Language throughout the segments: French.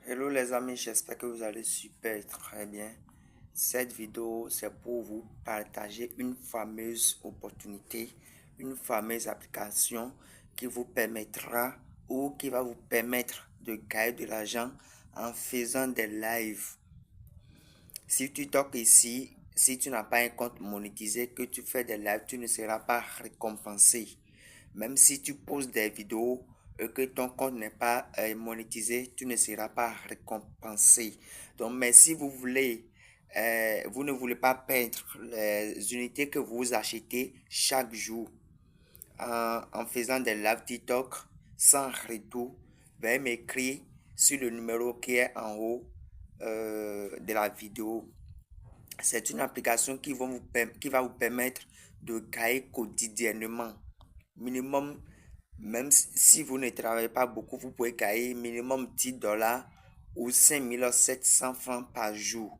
Hello les amis, j'espère que vous allez super très bien. Cette vidéo, c'est pour vous partager une fameuse opportunité, une fameuse application qui vous permettra ou qui va vous permettre de gagner de l'argent en faisant des lives. Si tu toques ici, si tu n'as pas un compte monétisé, que tu fais des lives, tu ne seras pas récompensé. Même si tu poses des vidéos et que ton compte n'est pas monétisé, tu ne seras pas récompensé. Donc, mais si vous voulez, vous ne voulez pas perdre les unités que vous achetez chaque jour en faisant des live TikTok sans retour, veuillez m'écrire sur le numéro qui est en haut de la vidéo. C'est une application qui va vous permettre de gagner quotidiennement. Minimum, même si vous ne travaillez pas beaucoup, vous pouvez gagner minimum $10 ou 5700 francs par jour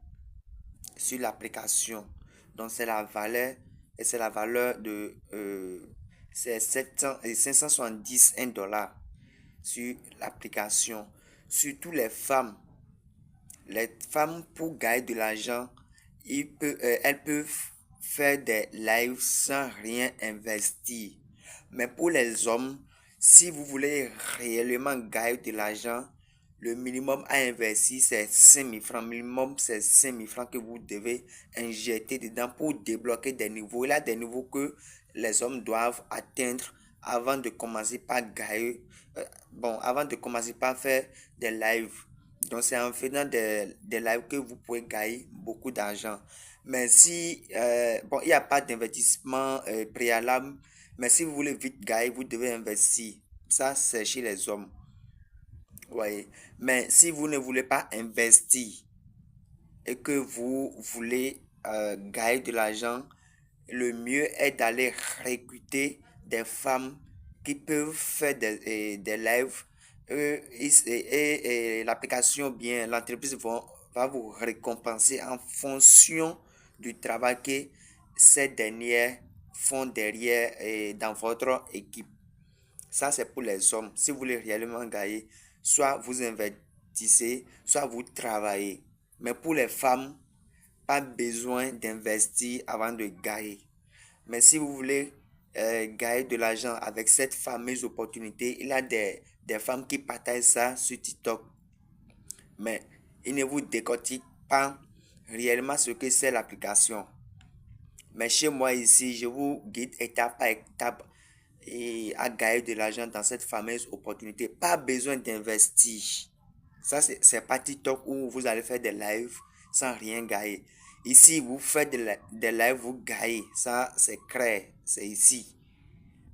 sur l'application. Donc c'est la valeur de c'est 570 $1 sur l'application. Surtout les femmes. Les femmes, pour gagner de l'argent, elles peuvent faire des lives sans rien investir. Mais pour les hommes, si vous voulez réellement gagner de l'argent, le minimum à investir, c'est 5 000 francs. Minimum, c'est 5 000 francs que vous devez injecter dedans pour débloquer des niveaux. Il y a des niveaux que les hommes doivent atteindre avant de commencer par gagner. Avant de commencer par faire des lives. Donc, c'est en faisant des lives que vous pouvez gagner beaucoup d'argent. Mais si, il n'y a pas d'investissement préalable, mais si vous voulez vite gagner, vous devez investir. Ça, c'est chez les hommes. Ouais. Mais si vous ne voulez pas investir et que vous voulez gagner de l'argent, le mieux est d'aller recruter des femmes qui peuvent faire des lives et l'application bien, l'entreprise va vous récompenser en fonction du travail que ces dernières font derrière et dans votre équipe. Ça, c'est pour les hommes. Si vous voulez réellement gagner, soit vous investissez, soit vous travaillez. Mais pour les femmes, pas besoin d'investir avant de gagner. Mais si vous voulez gagner de l'argent avec cette fameuse opportunité, il y a des femmes qui partagent ça sur TikTok. Mais ils ne vous décortiquent pas réellement ce que c'est l'application. Mais chez moi ici, je vous guide étape par étape et à gagner de l'argent dans cette fameuse opportunité. Pas besoin d'investir. Ça, c'est pas TikTok où vous allez faire des lives sans rien gagner. Ici, vous faites des lives, vous gagnez. Ça, c'est clair. C'est ici.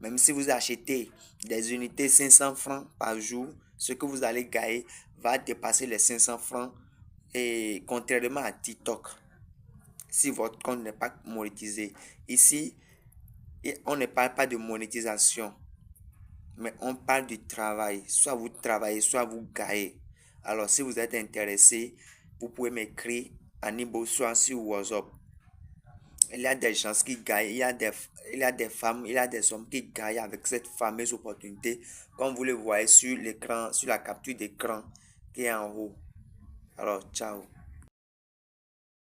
Même si vous achetez des unités 500 francs par jour, ce que vous allez gagner va dépasser les 500 francs. Et contrairement à TikTok, si votre compte n'est pas monétisé. Ici, on ne parle pas de monétisation, mais on parle du travail. Soit vous travaillez, soit vous gagnez. Alors, si vous êtes intéressé, vous pouvez m'écrire à Nibo, soit sur WhatsApp. Il y a des gens qui gagnent, il y a des femmes, il y a des hommes qui gagnent avec cette fameuse opportunité, comme vous le voyez sur l'écran, sur la capture d'écran qui est en haut. Alors, ciao.